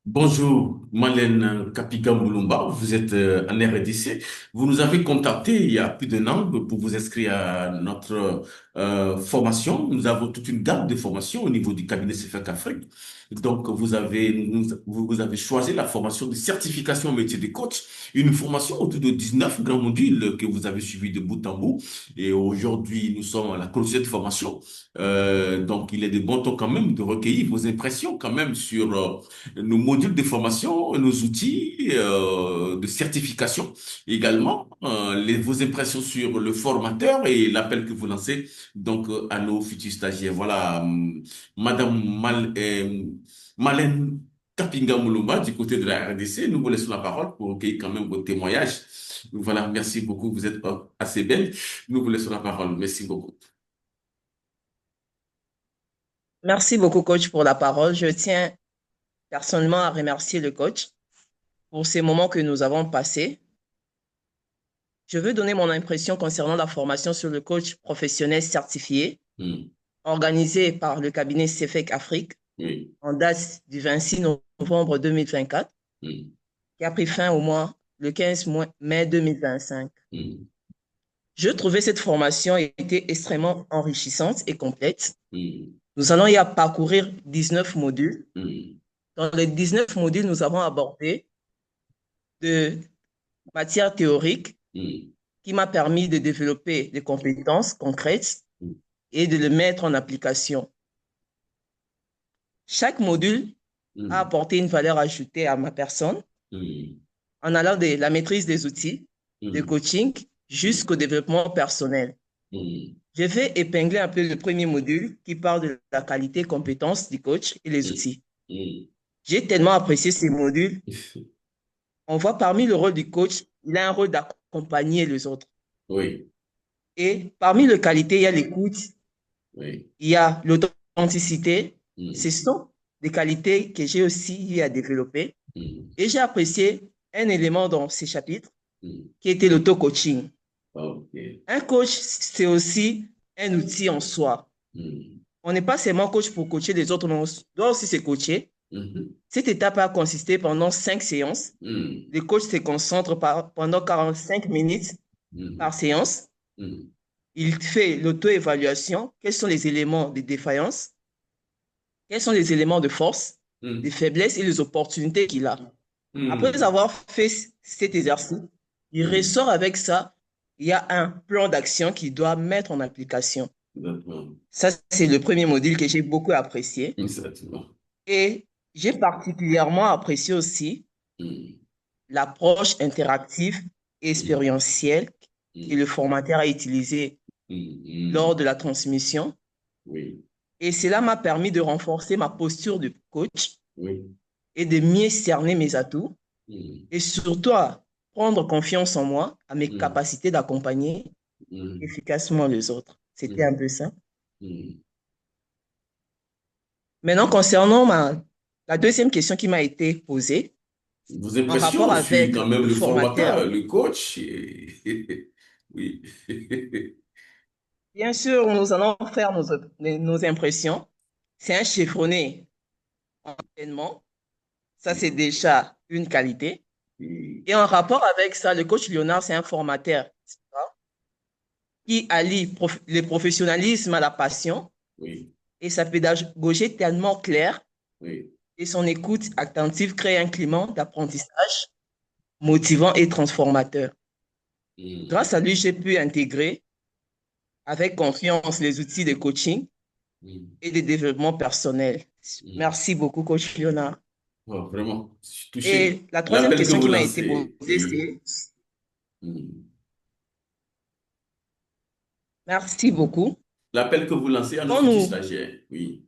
Bonjour, Malène Kapiga Moulumba, vous êtes en RDC. Vous nous avez contacté il y a plus d'un an pour vous inscrire à notre formation. Nous avons toute une gamme de formations au niveau du cabinet CFAC Afrique. Donc, vous avez choisi la formation de certification au métier de coach, une formation autour de 19 grands modules que vous avez suivis de bout en bout. Et aujourd'hui, nous sommes à la clôture de cette formation. Donc, il est de bon ton quand même de recueillir vos impressions quand même sur nos modules de formation, nos outils de certification également, vos impressions sur le formateur et l'appel que vous lancez donc à nos futurs stagiaires. Voilà, Madame Malène Kapinga Moulumba du côté de la RDC, nous vous laissons la parole pour recueillir quand même vos témoignages. Voilà, merci beaucoup, vous êtes assez belle. Nous vous laissons la parole. Merci beaucoup. Merci beaucoup, coach, pour la parole. Je tiens personnellement à remercier le coach pour ces moments que nous avons passés. Je veux donner mon impression concernant la formation sur le coach professionnel certifié Hmm. organisée par le cabinet CEFEC Afrique Oui. en date du 26 novembre 2024, Hmm. qui a pris fin au mois le 15 mai 2025. Hmm. Je trouvais cette formation était extrêmement enrichissante et complète. Hmm. Nous allons y parcourir 19 modules. Hmm. Dans les 19 modules, nous avons abordé de matière théorique Hmm. qui m'a permis de développer des compétences concrètes et de les mettre en application. Chaque module a Hmm. apporté une valeur ajoutée à ma personne Hmm. en allant de la maîtrise des outils, de Hmm. coaching Hmm. jusqu'au développement personnel. Hmm. Je vais épingler un peu le premier module qui parle de la qualité et compétences du coach et les Hmm. outils. Hmm. J'ai tellement apprécié ces modules. On voit parmi le rôle du coach, il a un rôle d'accompagner les autres. Oui, Et parmi les qualités, il y a l'écoute, oui. il y a l'authenticité. Ce Hmm. sont des qualités que j'ai aussi eu à développer. Hmm. Et j'ai apprécié un élément dans ces chapitres Hmm. qui était l'auto-coaching. Ok. Un coach, c'est aussi un outil en soi. Hmm. On n'est pas seulement coach pour coacher les autres, mais on doit aussi se coacher. Mhm. Cette étape a consisté pendant 5 séances. Hmm. Le coach se concentre pendant 45 minutes par Mhm. séance. Hmm. Il fait l'auto-évaluation. Quels sont les éléments de défaillance? Quels sont les éléments de force, Hmm. les faiblesses et les opportunités qu'il a? Après Hmm. avoir fait cet exercice, il Hmm. ressort avec ça. Il y a un plan d'action qu'il doit mettre en application. D'accord. Ça, c'est le premier module que j'ai beaucoup apprécié. Exactement. Et j'ai particulièrement apprécié aussi Hmm. l'approche interactive et Hmm. expérientielle que Hmm. le formateur a utilisée Hmm. lors Hmm. de la transmission. Oui, Et cela m'a permis de renforcer ma posture de coach oui. et de mieux cerner mes atouts Hmm. et surtout à prendre confiance en moi, à mes Hmm. capacités d'accompagner Hmm. efficacement les autres. C'était un Hmm. peu ça. Hmm. Maintenant, concernant la deuxième question qui m'a été posée Vos en rapport impressions sur avec quand même le le formateur, formateur, le coach. Oui. bien sûr, nous allons faire nos impressions. C'est un chevronné entraînement. Ça, c'est déjà une qualité. Hmm. Et en rapport avec ça, le coach Léonard, c'est un formateur qui allie le professionnalisme à la passion Oui, et sa pédagogie est tellement claire oui. et son écoute attentive crée un climat d'apprentissage motivant et transformateur. Hmm. Grâce à lui, j'ai pu intégrer avec confiance les outils de coaching Hmm. et de développement personnel. Hmm. Merci beaucoup, coach Léonard. Oh, vraiment, je suis touché. Et la troisième L'appel que question vous qui m'a été lancez, posée, oui. c'est, Hmm. merci beaucoup. L'appel que vous lancez à nos Quand futurs nous, stagiaires, oui.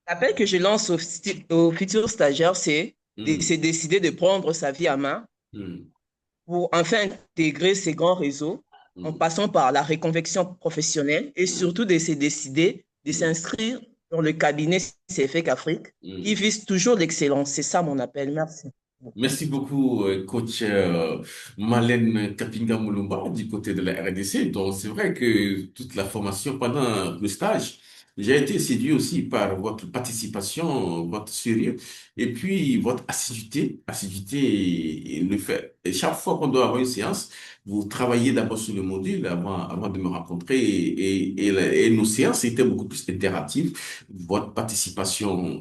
l'appel que je lance aux futurs stagiaires, c'est de se Hmm. décider de prendre sa vie à main Hmm. pour enfin intégrer ces grands réseaux en Hmm. passant par la reconversion professionnelle et Hmm. surtout de se décider de Hmm. s'inscrire dans le cabinet CFEC Afrique qui Hmm. vise toujours l'excellence. C'est ça mon appel. Merci. Merci beaucoup, coach Malène Kapinga Moulumba du côté de la RDC. Donc, c'est vrai que toute la formation pendant le stage, J'ai été séduit aussi par votre participation, votre sérieux, et puis votre assiduité et le fait. Et chaque fois qu'on doit avoir une séance, vous travaillez d'abord sur le module avant de me rencontrer et nos séances étaient beaucoup plus interactives. Votre participation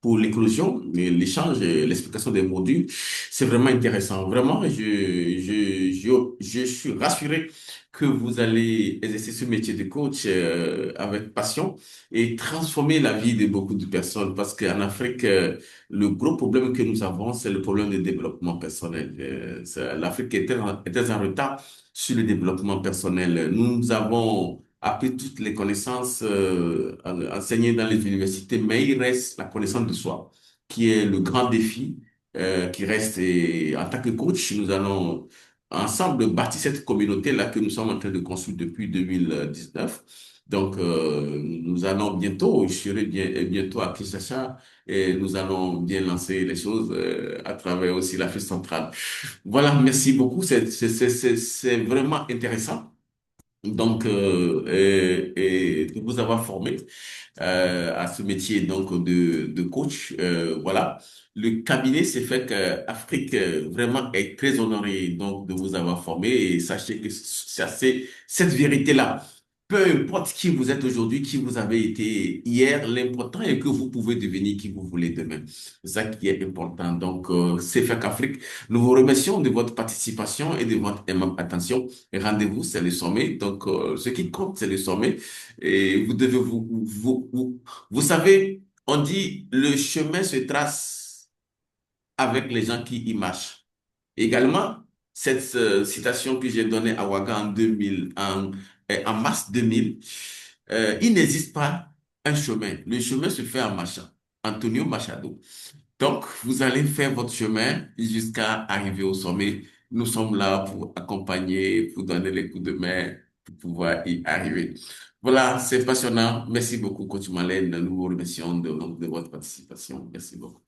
pour l'éclosion, l'échange, l'explication des modules, c'est vraiment intéressant. Vraiment, je suis rassuré que vous allez exercer ce métier de coach avec passion et transformer la vie de beaucoup de personnes parce qu'en Afrique, le gros problème que nous avons, c'est le problème du développement personnel. L'Afrique est très en retard sur le développement personnel. Nous avons appris toutes les connaissances enseignées dans les universités, mais il reste la connaissance de soi, qui est le grand défi qui reste. Et en tant que coach, nous allons ensemble bâtir cette communauté-là que nous sommes en train de construire depuis 2019. Donc, nous allons bientôt, je serai bientôt à Kinshasa et nous allons bien lancer les choses à travers aussi l'Afrique centrale. Voilà, merci beaucoup. C'est vraiment intéressant. Donc, de vous avoir formé à ce métier donc de coach. Voilà. Le cabinet s'est fait qu'Afrique vraiment est très honoré donc de vous avoir formé et sachez que cette vérité-là. Peu importe qui vous êtes aujourd'hui, qui vous avez été hier, l'important est que vous pouvez devenir qui vous voulez demain. C'est ça qui est important. Donc, c'est fait qu'Afrique, nous vous remercions de votre participation et de votre aimable attention. Et rendez-vous, c'est le sommet. Donc, ce qui compte, c'est le sommet. Et vous devez vous savez, on dit le chemin se trace avec les gens qui y marchent. Également, cette citation que j'ai donnée à Ouaga en 2000, en mars 2000, il n'existe pas un chemin. Le chemin se fait en marchant. Antonio Machado. Donc, vous allez faire votre chemin jusqu'à arriver au sommet. Nous sommes là pour accompagner, pour donner les coups de main, pour pouvoir y arriver. Voilà, c'est passionnant. Merci beaucoup, Coach Malène. Nous vous remercions de votre participation. Merci beaucoup.